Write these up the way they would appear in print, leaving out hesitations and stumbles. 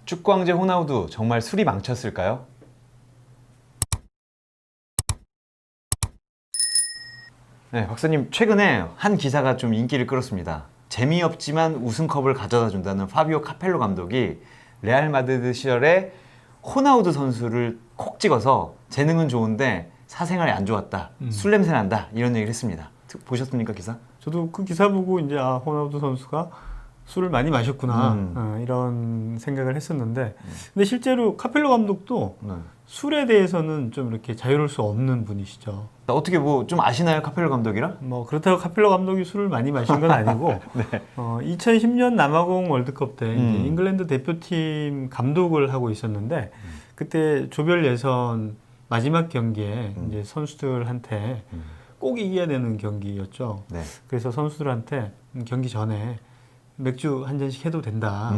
축구 황제 호나우두 정말 술이 망쳤을까요? 네, 박사님 최근에 한 기사가 좀 인기를 끌었습니다. 재미없지만 우승컵을 가져다 준다는 파비오 카펠로 감독이 레알 마드리드 시절에 호나우두 선수를 콕 찍어서 재능은 좋은데 사생활이 안 좋았다, 술 냄새 난다 이런 얘기를 했습니다. 보셨습니까 기사? 저도 그 기사 보고 이제 호나우두 선수가 술을 많이 마셨구나 이런 생각을 했었는데 근데 실제로 카펠로 감독도 네. 술에 대해서는 좀 이렇게 자유로울 수 없는 분이시죠. 어떻게 뭐 좀 아시나요 카펠로 감독이랑? 뭐 그렇다고 카펠로 감독이 술을 많이 마신 건 아니고 네. 2010년 남아공 월드컵 때 이제 잉글랜드 대표팀 감독을 하고 있었는데 그때 조별 예선 마지막 경기에 이제 선수들한테 꼭 이겨야 되는 경기였죠. 네. 그래서 선수들한테 경기 전에 맥주 한 잔씩 해도 된다.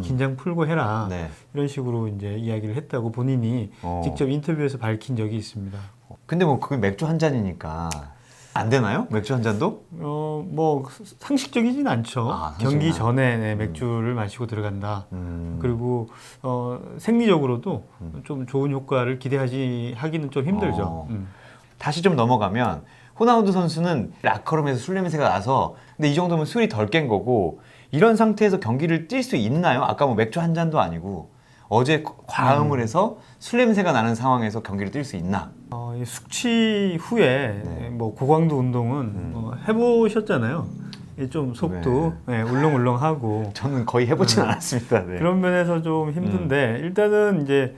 긴장 풀고 해라. 네. 이런 식으로 이제 이야기를 했다고 본인이 직접 인터뷰에서 밝힌 적이 있습니다. 근데 뭐 그게 맥주 한 잔이니까 안 되나요? 맥주 한 잔도? 뭐 상식적이진 않죠. 경기 전에 맥주를 마시고 들어간다. 그리고 생리적으로도 좀 좋은 효과를 하기는 좀 힘들죠. 다시 좀 넘어가면 호나우두 선수는 라커룸에서 술 냄새가 나서 근데 이 정도면 술이 덜 깬 거고 이런 상태에서 경기를 뛸 수 있나요? 아까 뭐 맥주 한 잔도 아니고 어제 과음을 해서 술 냄새가 나는 상황에서 경기를 뛸 수 있나? 이 숙취 후에 뭐 고강도 운동은 해보셨잖아요. 좀 속도 울렁울렁하고 저는 거의 해보진 않았습니다. 네. 그런 면에서 좀 힘든데 일단은 이제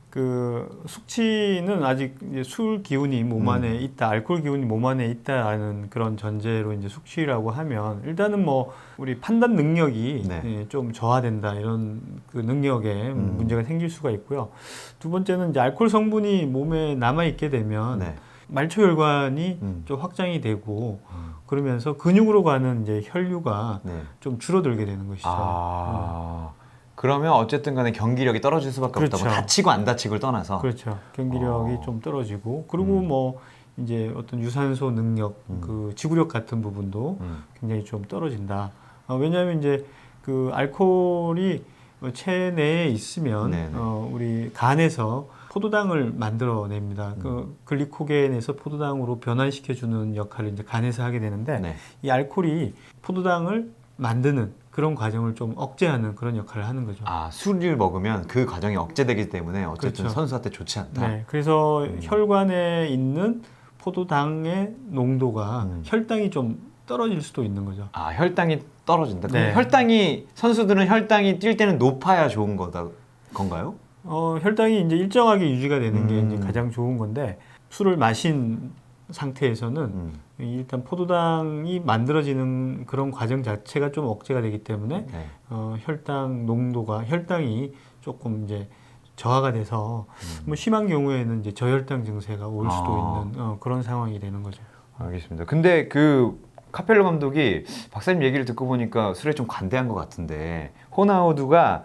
그 숙취는 아직 이제 술 기운이 몸 안에 있다, 알코올 기운이 몸 안에 있다라는 그런 전제로 이제 숙취라고 하면 일단은 뭐 우리 판단 능력이 좀 저하된다 이런 그 능력에 문제가 생길 수가 있고요. 두 번째는 이제 알코올 성분이 몸에 남아 있게 되면 말초혈관이 좀 확장이 되고 그러면서 근육으로 가는 이제 혈류가 좀 줄어들게 되는 것이죠. 그러면 어쨌든 간에 경기력이 떨어질 수밖에 없다. 뭐 다치고 안 다치고를 떠나서. 그렇죠. 경기력이 좀 떨어지고 그리고 뭐 이제 어떤 유산소 능력, 그 지구력 같은 부분도 굉장히 좀 떨어진다. 왜냐하면 이제 그 알코올이 체내에 있으면 우리 간에서 포도당을 만들어냅니다. 그 글리코겐에서 포도당으로 변환시켜주는 역할을 이제 간에서 하게 되는데 이 알코올이 포도당을 만드는 그런 과정을 좀 억제하는 그런 역할을 하는 거죠. 술을 먹으면 그 과정이 억제되기 때문에 어쨌든 선수한테 좋지 않다. 네, 그래서 혈관에 있는 포도당의 농도가 혈당이 좀 떨어질 수도 있는 거죠. 혈당이 떨어진다. 그럼 선수들은 혈당이 뛸 때는 높아야 좋은 건가요? 혈당이 이제 일정하게 유지가 되는 게 이제 가장 좋은 건데 술을 마신 상태에서는 일단 포도당이 만들어지는 그런 과정 자체가 좀 억제가 되기 때문에 혈당이 조금 이제 저하가 돼서 뭐 심한 경우에는 이제 저혈당 증세가 올 수도 있는 그런 상황이 되는 거죠. 알겠습니다. 근데 그 카펠로 감독이 박사님 얘기를 듣고 보니까 술에 좀 관대한 것 같은데 호나우두가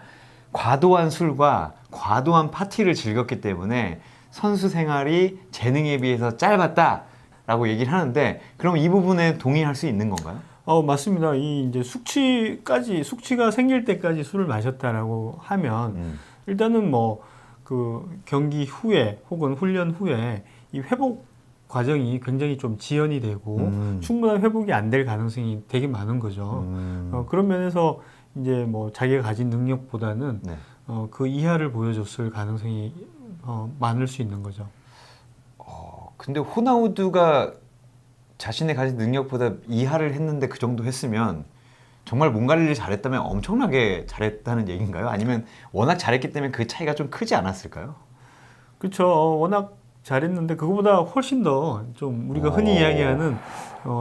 과도한 술과 과도한 파티를 즐겼기 때문에 선수 생활이 재능에 비해서 짧았다라고 얘기를 하는데 그럼 이 부분에 동의할 수 있는 건가요? 맞습니다. 이 이제 숙취가 생길 때까지 술을 마셨다라고 하면 일단은 뭐 그 경기 후에 혹은 훈련 후에 이 회복 과정이 굉장히 좀 지연이 되고 충분한 회복이 안 될 가능성이 되게 많은 거죠. 그런 면에서 이제 뭐 자기가 가진 능력보다는 그 이하를 보여줬을 가능성이 많을 수 있는 거죠. 근데 호나우두가 자신의 가진 능력보다 이하를 했는데 그 정도 했으면 정말 몸 관리를 잘했다면 엄청나게 잘했다는 얘기인가요? 아니면 워낙 잘했기 때문에 그 차이가 좀 크지 않았을까요? 그렇죠. 워낙 잘했는데 그거보다 훨씬 더 좀 우리가 흔히 이야기하는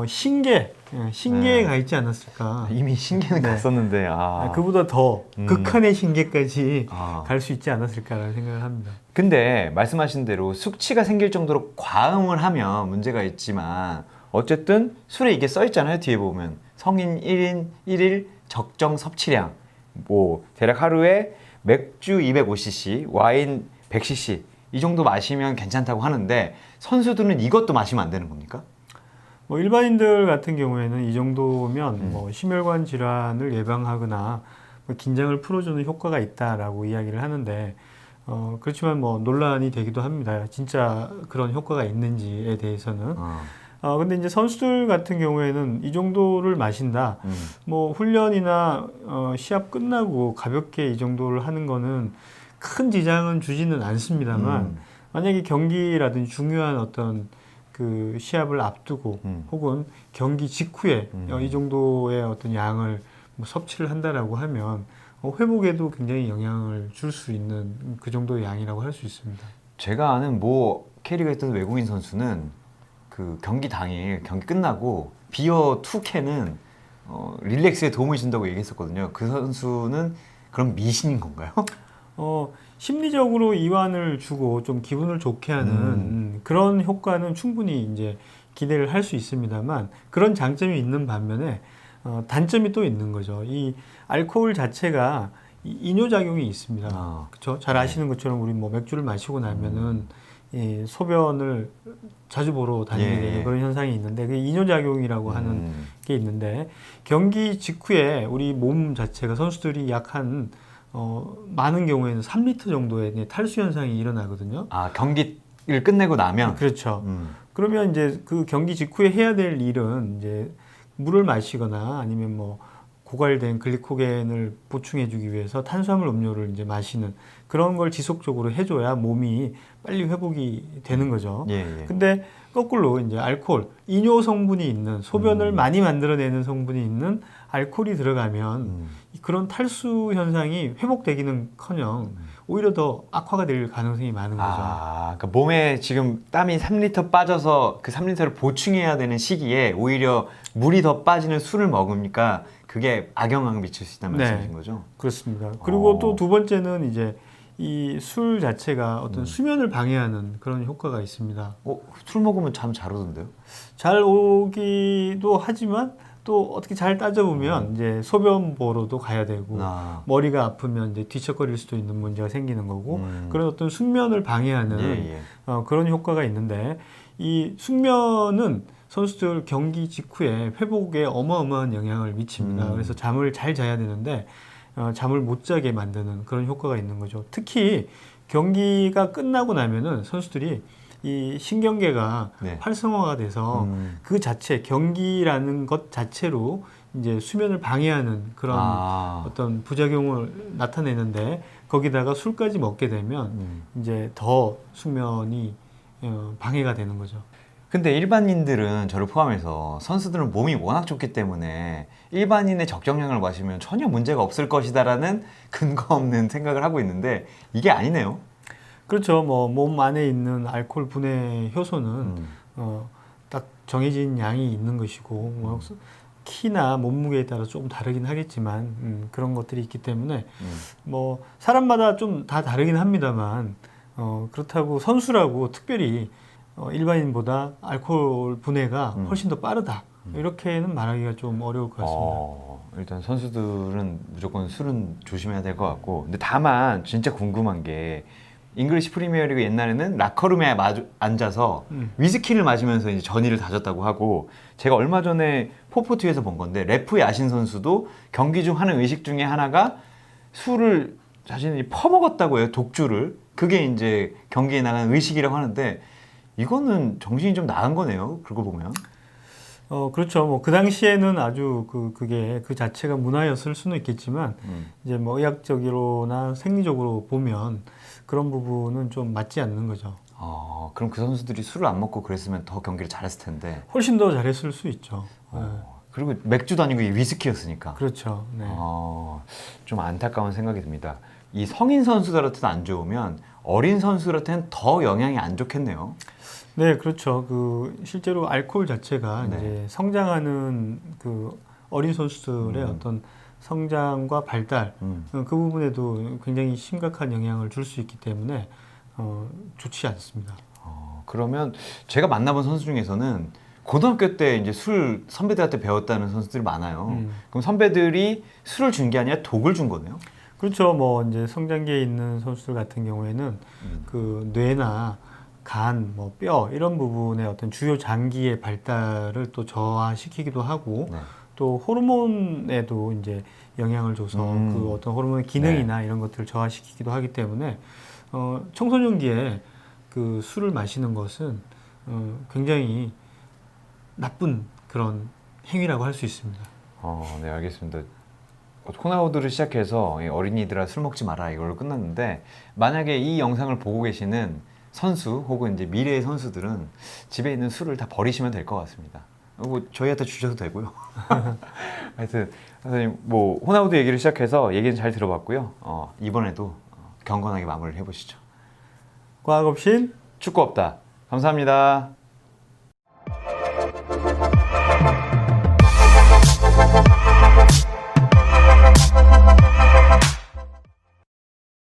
신계에 가 있지 않았을까. 이미 신계는 갔었는데 그보다 더 극한의 신계까지 갈 수 있지 않았을까라는 생각을 합니다. 근데 말씀하신 대로 숙취가 생길 정도로 과음을 하면 문제가 있지만 어쨌든 술에 이게 써 있잖아요. 뒤에 보면 성인 1인 1일 적정 섭취량 뭐 대략 하루에 맥주 250cc, 와인 100cc 이 정도 마시면 괜찮다고 하는데 선수들은 이것도 마시면 안 되는 겁니까? 뭐 일반인들 같은 경우에는 이 정도면 뭐 심혈관 질환을 예방하거나 긴장을 풀어주는 효과가 있다라고 이야기를 하는데 그렇지만 뭐 논란이 되기도 합니다. 진짜 그런 효과가 있는지에 대해서는. 근데 이제 선수들 같은 경우에는 이 정도를 마신다. 뭐 훈련이나 시합 끝나고 가볍게 이 정도를 하는 거는 큰 지장은 주지는 않습니다만 만약에 경기라든지 중요한 어떤 그 시합을 앞두고 혹은 경기 직후에 이 정도의 어떤 양을 뭐 섭취를 한다라고 하면 회복에도 굉장히 영향을 줄 수 있는 그 정도의 양이라고 할 수 있습니다. 제가 아는 모 K리그에 있던 외국인 선수는 그 경기 당일 경기 끝나고 비어 2캔은 릴렉스에 도움을 준다고 얘기했었거든요. 그 선수는 그럼 미신인 건가요? 심리적으로 이완을 주고 좀 기분을 좋게 하는 그런 효과는 충분히 이제 기대를 할 수 있습니다만 그런 장점이 있는 반면에 단점이 또 있는 거죠. 이 알코올 자체가 이뇨작용이 있습니다. 그렇죠? 잘 아시는 것처럼 우리 뭐 맥주를 마시고 나면은 이 소변을 자주 보러 다니게 되는 그런 현상이 있는데 그 이뇨작용이라고 하는 게 있는데 경기 직후에 우리 몸 자체가 선수들이 약 한 많은 경우에는 3리터 정도의 탈수 현상이 일어나거든요. 경기를 끝내고 나면? 그렇죠. 그러면 이제 그 경기 직후에 해야 될 일은 이제 물을 마시거나 아니면 뭐 고갈된 글리코겐을 보충해주기 위해서 탄수화물 음료를 이제 마시는 그런 걸 지속적으로 해줘야 몸이 빨리 회복이 되는 거죠. 근데 거꾸로 이제 알코올, 이뇨 성분이 있는 소변을 많이 만들어내는 성분이 있는 알코올이 들어가면 그런 탈수 현상이 회복되기는커녕 오히려 더 악화가 될 가능성이 많은 거죠. 그러니까 몸에 지금 땀이 3리터 빠져서 그 3리터를 보충해야 되는 시기에 오히려 물이 더 빠지는 술을 먹으니까 그게 악영향을 미칠 수 있다는 말씀이신 거죠? 그렇습니다. 그리고 또 두 번째는 이제 이 술 자체가 어떤 수면을 방해하는 그런 효과가 있습니다. 술 먹으면 잠 잘 오던데요? 잘 오기도 하지만 또 어떻게 잘 따져보면 이제 소변 보러도 가야 되고 머리가 아프면 이제 뒤척거릴 수도 있는 문제가 생기는 거고 그런 어떤 숙면을 방해하는 그런 효과가 있는데 이 숙면은 선수들 경기 직후에 회복에 어마어마한 영향을 미칩니다. 그래서 잠을 잘 자야 되는데 잠을 못 자게 만드는 그런 효과가 있는 거죠. 특히 경기가 끝나고 나면은 선수들이 이 신경계가 활성화가 돼서 그 자체 경기라는 것 자체로 이제 수면을 방해하는 그런 어떤 부작용을 나타내는데 거기다가 술까지 먹게 되면 이제 더 숙면이 방해가 되는 거죠. 근데 일반인들은 저를 포함해서 선수들은 몸이 워낙 좋기 때문에 일반인의 적정량을 마시면 전혀 문제가 없을 것이다라는 근거 없는 생각을 하고 있는데 이게 아니네요. 그렇죠. 뭐 몸 안에 있는 알코올 분해 효소는 딱 정해진 양이 있는 것이고 뭐 키나 몸무게에 따라 조금 다르긴 하겠지만 그런 것들이 있기 때문에 뭐 사람마다 좀 다 다르긴 합니다만 그렇다고 선수라고 특별히 일반인보다 알코올 분해가 훨씬 더 빠르다 이렇게는 말하기가 좀 어려울 것 같습니다. 일단 선수들은 무조건 술은 조심해야 될 것 같고 근데 다만 진짜 궁금한 게 잉글리시 프리미어리그 옛날에는 라커룸에 앉아서 위스키를 마시면서 이제 전의를 다졌다고 하고 제가 얼마 전에 포포트에서 본 건데 레프 야신 선수도 경기 중 하는 의식 중에 하나가 술을 자신이 퍼먹었다고 해요. 독주를. 그게 이제 경기에 나가는 의식이라고 하는데 이거는 정신이 좀 나간 거네요. 그걸 보면. 그렇죠. 뭐 그 당시에는 아주 그게 그 자체가 문화였을 수는 있겠지만 이제 뭐 의학적으로나 생리적으로 보면 그런 부분은 좀 맞지 않는 거죠. 그럼 그 선수들이 술을 안 먹고 그랬으면 더 경기를 잘했을 텐데. 훨씬 더 잘했을 수 있죠. 그리고 맥주도 아니고 위스키였으니까. 그렇죠. 네. 좀 안타까운 생각이 듭니다. 이 성인 선수들한테는 안 좋으면 어린 선수들한테는 더 영향이 안 좋겠네요. 네, 그렇죠. 실제로 알코올 자체가 이제 성장하는 그 어린 선수들의 어떤 성장과 발달 그 부분에도 굉장히 심각한 영향을 줄 수 있기 때문에 좋지 않습니다. 그러면 제가 만나본 선수 중에서는 고등학교 때 이제 술 선배들한테 배웠다는 선수들이 많아요. 그럼 선배들이 술을 준 게 아니라 독을 준 거네요? 그렇죠. 뭐 이제 성장기에 있는 선수들 같은 경우에는 그 뇌나 간, 뭐 뼈 이런 부분의 어떤 주요 장기의 발달을 또 저하시키기도 하고 또 호르몬에도 이제 영향을 줘서 음. 그 어떤 호르몬의 기능이나 이런 것들을 저하시키기도 하기 때문에 청소년기에 그 술을 마시는 것은 굉장히 나쁜 그런 행위라고 할 수 있습니다. 네, 알겠습니다. 호나우드를 시작해서 이 어린이들아 술 먹지 마라 이걸로 끝났는데 만약에 이 영상을 보고 계시는 선수 혹은 이제 미래의 선수들은 집에 있는 술을 다 버리시면 될 것 같습니다. 뭐 저희한테 주셔도 되고요. 하여튼 선생님 뭐 호나우드 얘기를 시작해서 얘기는 잘 들어봤고요. 이번에도 경건하게 마무리를 해보시죠. 과학 없인 축구 없다. 감사합니다.